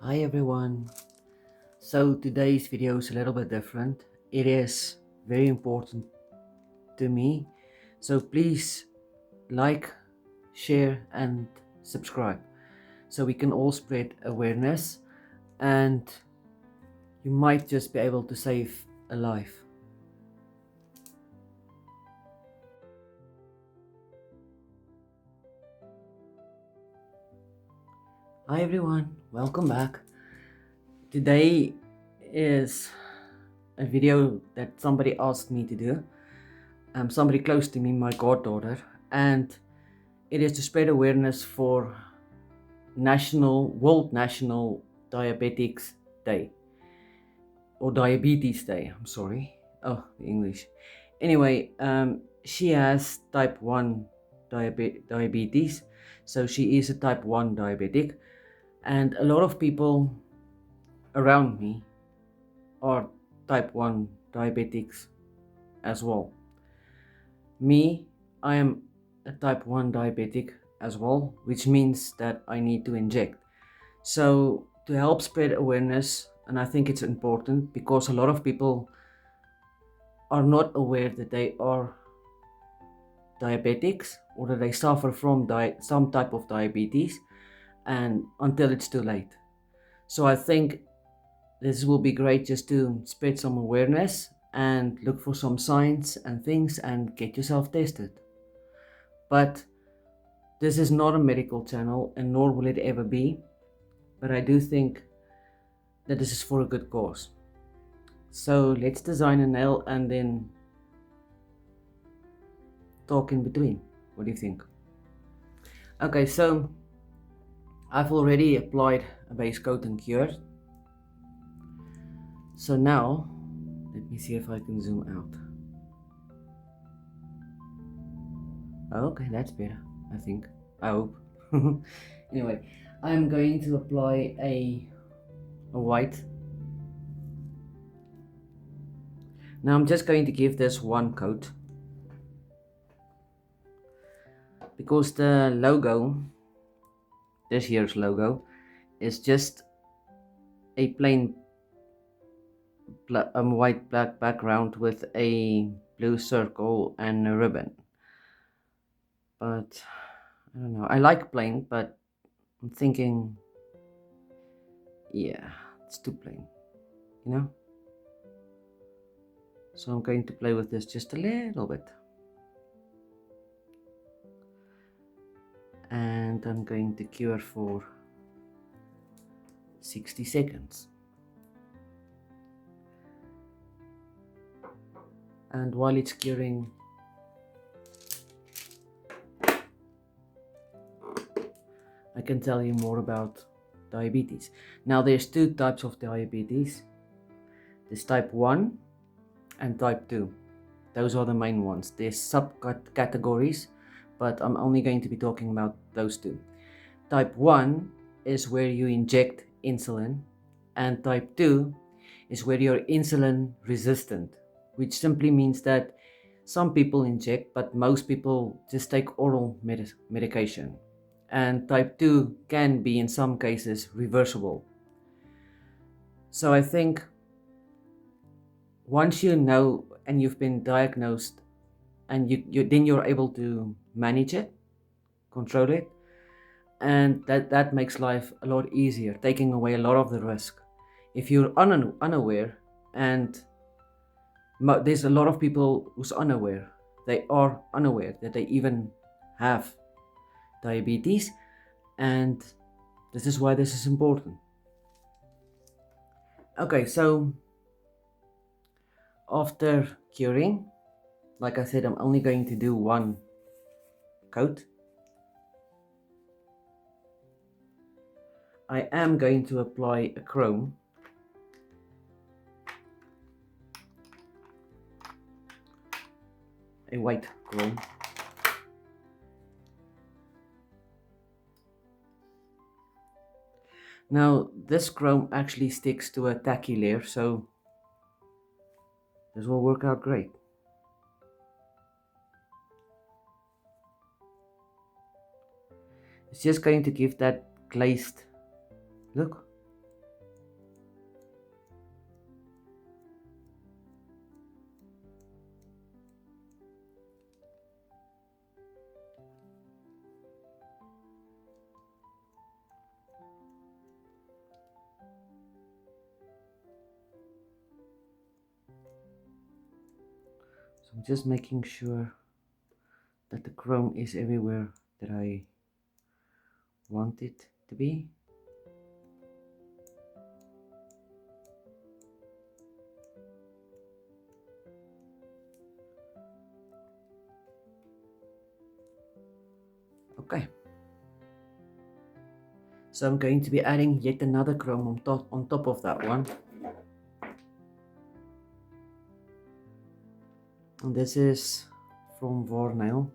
Hi everyone. So today's video is a little bit different. It is very important to me. So please like, share and subscribe so we can all spread awareness and you might just be able to save a life. Hi everyone, welcome back. Today is a video that somebody asked me to do. Somebody close to me, my goddaughter, and it is to spread awareness for World National Diabetics Day, or Diabetes Day. I'm sorry. Oh, the English. Anyway, she has type 1 diabetes, so she is a type 1 diabetic, and a lot of people around me are type 1 diabetics as well. Me, I am a type 1 diabetic as well, which means that I need to inject. So to help spread awareness, and I think it's important because a lot of people are not aware that they are diabetics or that they suffer from some type of diabetes, and until it's too late. So I think this will be great just to spread some awareness and look for some signs and things and get yourself tested. But this is not a medical channel and nor will it ever be, but I do think that this is for a good cause. So let's design a nail and then talk in between. What do you think? Okay, so I've already applied a base coat and cured. So now, let me see if I can zoom out. Okay, that's better, I think. I hope. Anyway, I'm going to apply a white. Now I'm just going to give this one coat because the logo, this year's logo, is just a plain white black background with a blue circle and a ribbon. But I don't know, I like plain, but I'm thinking, yeah, it's too plain, you know? So I'm going to play with this just a little bit. And I'm going to cure for 60 seconds. And while it's curing, I can tell you more about diabetes. Now there's two types of diabetes. There's type 1 and type 2. Those are the main ones. There's subcategories, but I'm only going to be talking about those two. Type 1 is where you inject insulin, and type 2 is where you're insulin resistant, which simply means that some people inject, but most people just take oral medication. And type 2 can be, in some cases, reversible. So I think once you know and you've been diagnosed and then you're able to manage it, control it, and that makes life a lot easier, taking away a lot of the risk. If you're unaware, and there's a lot of people who's unaware, they are unaware that they even have diabetes, and this is why this is important. Okay, so after curing, like I said, I'm only going to do one coat. I am going to apply a chrome. A white chrome. Now this chrome actually sticks to a tacky layer, so this will work out great. It's just going to give that glazed look. I'm just making sure that the chrome is everywhere that I want it to be. Okay. So I'm going to be adding yet another chrome on top of that one. And this is from Vornail.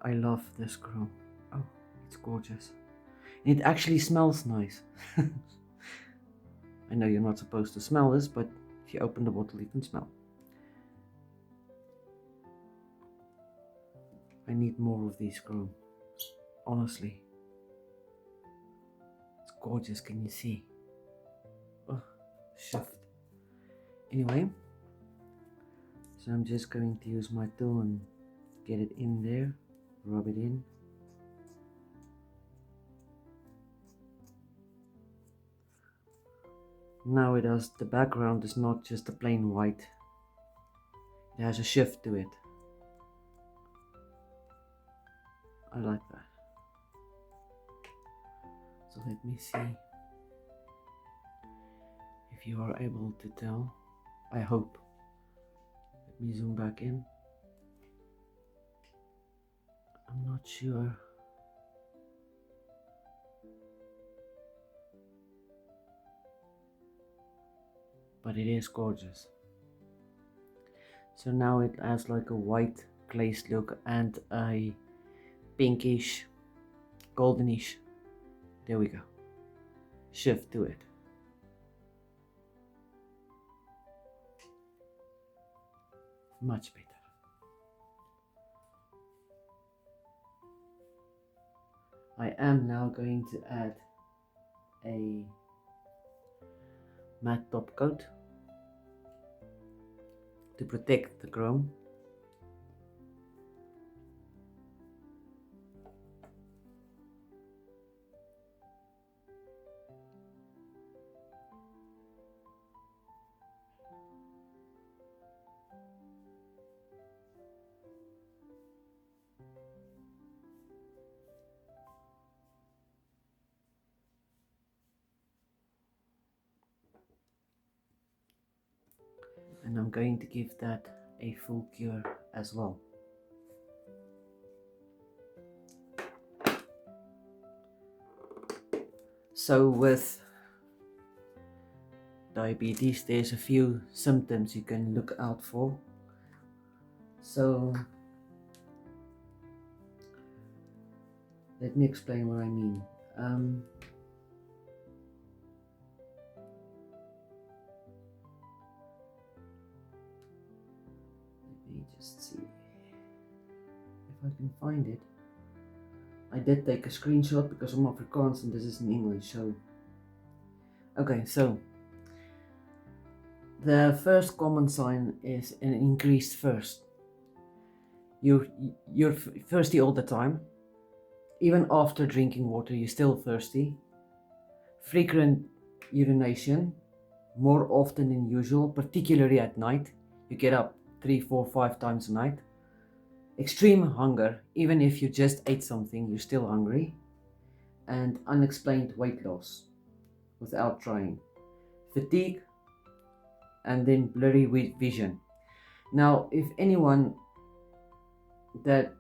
I love this chrome. Oh, it's gorgeous. And it actually smells nice. I know you're not supposed to smell this, but if you open the bottle, you can smell. I need more of these chrome. Honestly. It's gorgeous, can you see? Oh, shift. Anyway, so I'm just going to use my tool and get it in there, rub it in. Now the background is not just a plain white. It has a shift to it. I like that. So let me see if you are able to tell. I hope. Let me zoom back in. I'm not sure. But it is gorgeous. So now it has like a white glazed look and a pinkish, goldenish. There we go. Shift to it. Much better. I am now going to add a matte top coat to protect the chrome. And I'm going to give that a full cure as well. So with diabetes, there's a few symptoms you can look out for. So let me explain what I mean. Let me just see if I can find it. I did take a screenshot because I'm Afrikaans and this is in English, so okay, so the first common sign is an increased thirst. You're thirsty all the time. Even after drinking water, you're still thirsty. Frequent urination, more often than usual, particularly at night. You get up 3, 4, 5 times a night. Extreme hunger, even if you just ate something, you're still hungry. And unexplained weight loss without trying. Fatigue, and then blurry vision. Now, if anyone that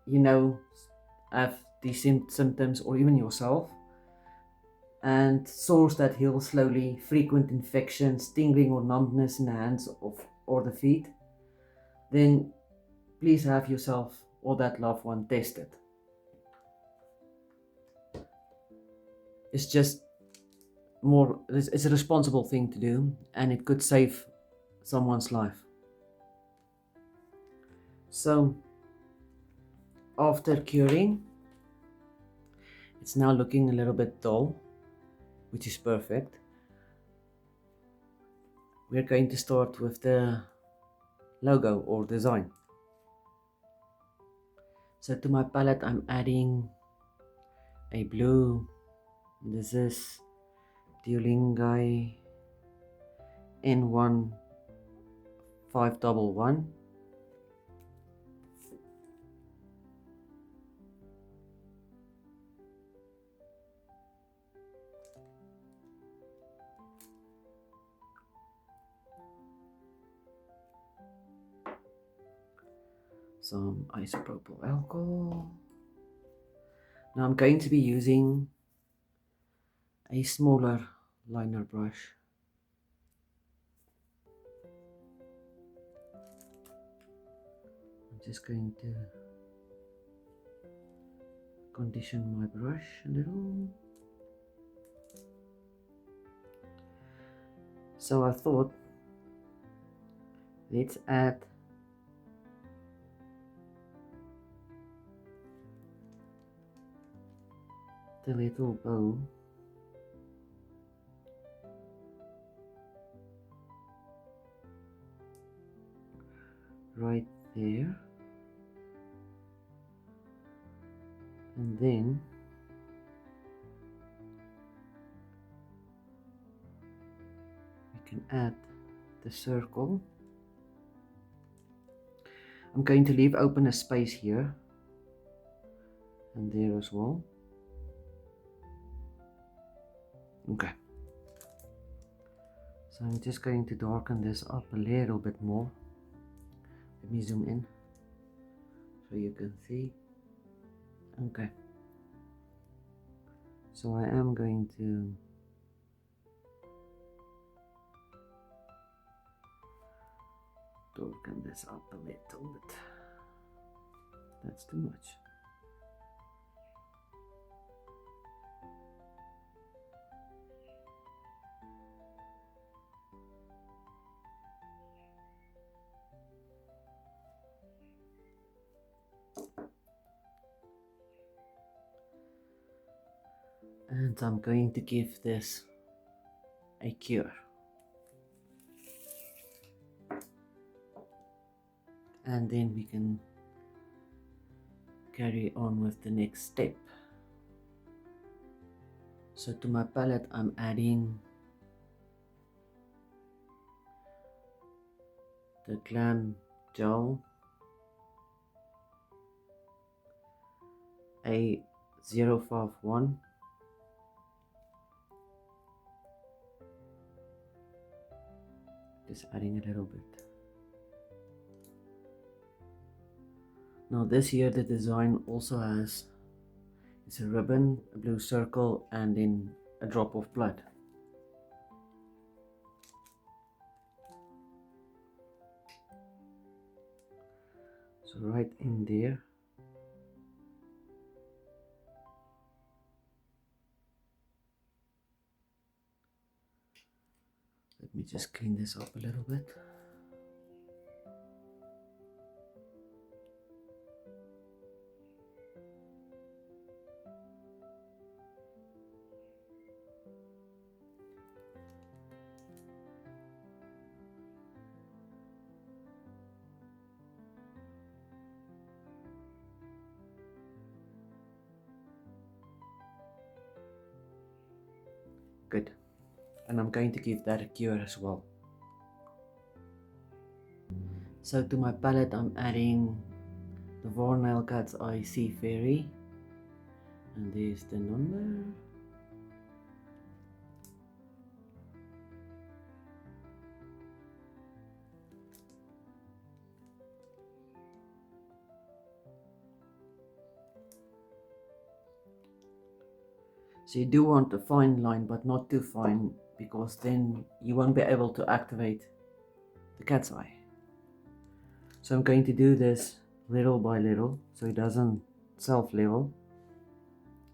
you know have these symptoms, or even yourself, and sores that heal slowly, frequent infections, tingling or numbness in the hands or the feet, then please have yourself or that loved one tested. It's just it's a responsible thing to do, and it could save someone's life. So after curing, it's now looking a little bit dull, which is perfect. We're going to start with the logo or design. So to my palette, I'm adding a blue. This is Duolingai N1 511. Some isopropyl alcohol. Now I'm going to be using a smaller liner brush. I'm just going to condition my brush a little. So I thought, let's add the little bow right there, and then we can add the circle. I'm going to leave open a space here and there as well. Okay, so I'm just going to darken this up a little bit more. Let me zoom in so you can see. Okay, so I am going to darken this up a little bit. That's too much. And I'm going to give this a cure. And then we can carry on with the next step. So to my palette, I'm adding the Glam Gel, a 051. Just adding a little bit. Now this here, the design also has, it's a ribbon, a blue circle, and then a drop of blood. So right in there. Let me just clean this up a little bit. Good. And I'm going to give that a cure as well. So to my palette, I'm adding the Vornell Cat's Eye Sea Fairy, and there's the number. So you do want a fine line, but not too fine, because then you won't be able to activate the cat's eye. So I'm going to do this little by little, so it doesn't self-level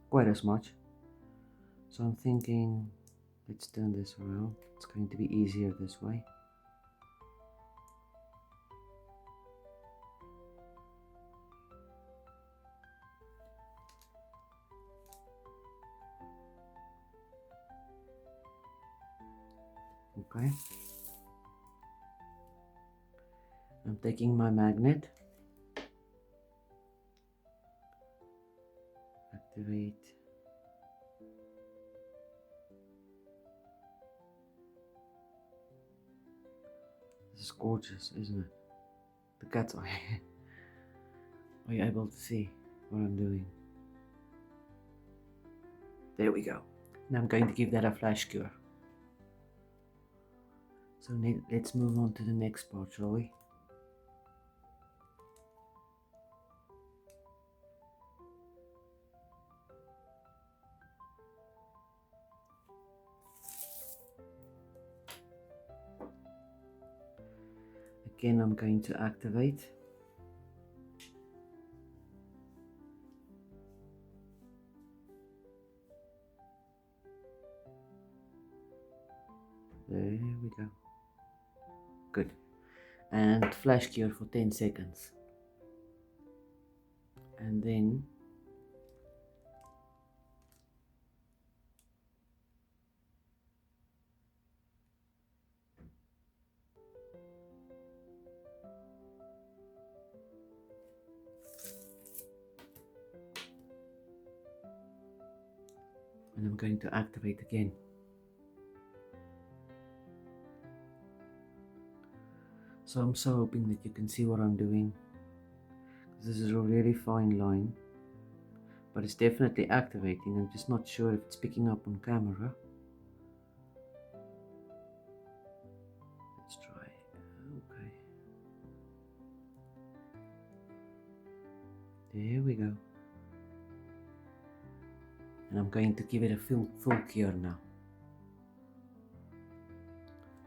quite as much. So I'm thinking, let's turn this around. It's going to be easier this way. Okay. I'm taking my magnet. Activate This is gorgeous, isn't it? The cat's eye. Are you able to see what I'm doing? There we go. Now I'm going to give that a flash cure. So let's move on to the next part, shall we? Again, I'm going to activate. There we go. Good. And flash cure for 10 seconds. And then I'm going to activate again. So I'm so hoping that you can see what I'm doing. This is a really fine line, but it's definitely activating. I'm just not sure if it's picking up on camera. Let's try. Okay. There we go. And I'm going to give it a full cure now.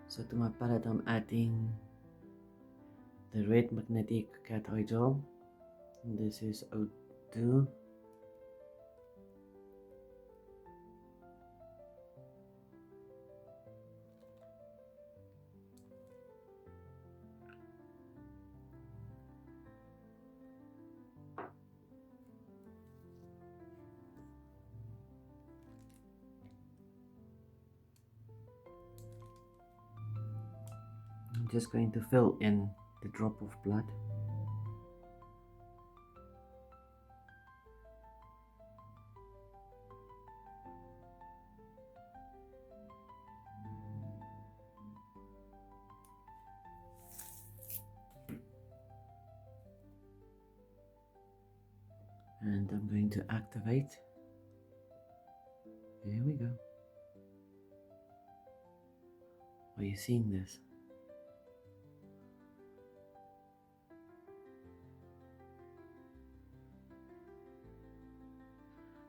So to my palette I'm adding the red magnetic cat eye gel. And this is O2. I'm just going to fill in the drop of blood. And I'm going to activate. There we go. Are you seeing this?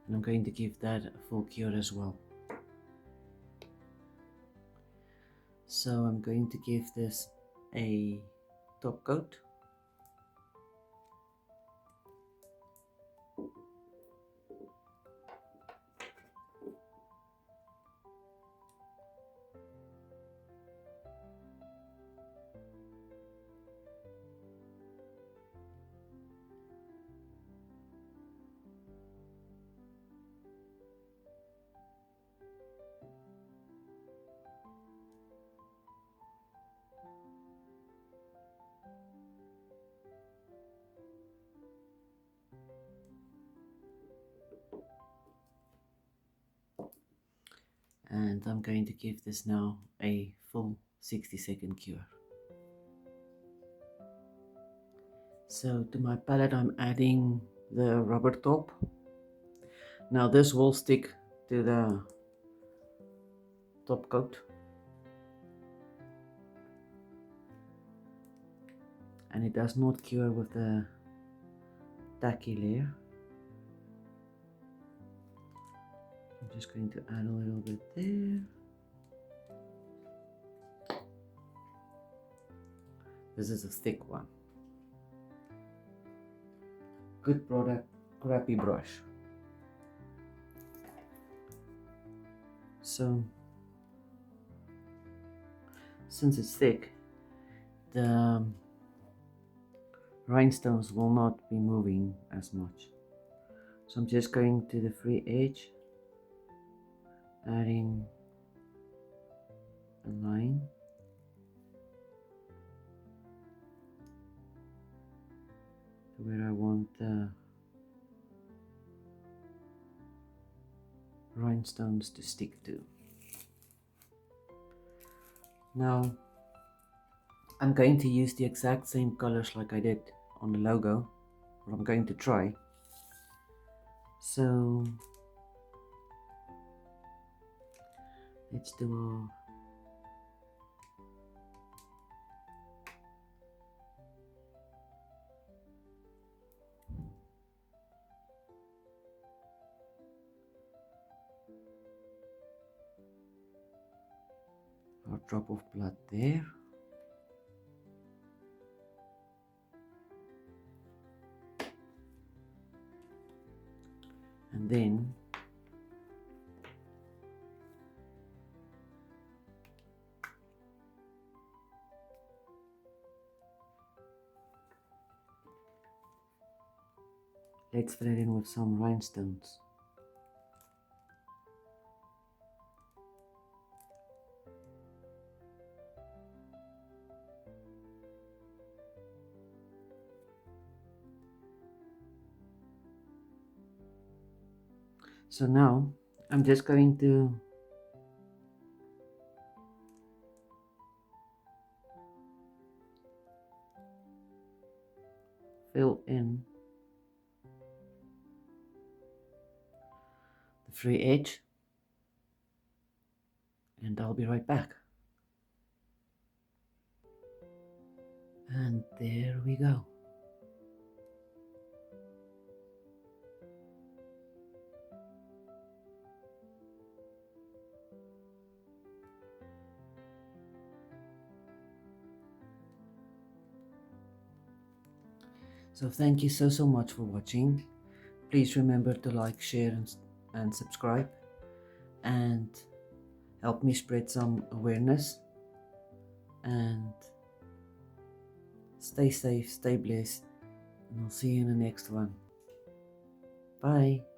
And I'm going to give that a full cure as well. So I'm going to give this a top coat. And I'm going to give this now a full 60-second cure. So to my palette I'm adding the rubber top. Now this will stick to the top coat. And it does not cure with the tacky layer. I'm just going to add a little bit there. This is a thick one. Good product, crappy brush. So, since it's thick, the rhinestones will not be moving as much. So I'm just going to the free edge, adding a line. To where I want the rhinestones to stick to. Now I'm going to use the exact same colors like I did on the logo, or I'm going to try. So let's do our drop of blood there. And then let's fill it in with some rhinestones. So now I'm just going to fill in the free edge, and I'll be right back. And there we go. So thank you so much for watching. Please remember to like, share and subscribe, and help me spread some awareness. And stay safe, stay blessed, and I'll see you in the next one. Bye.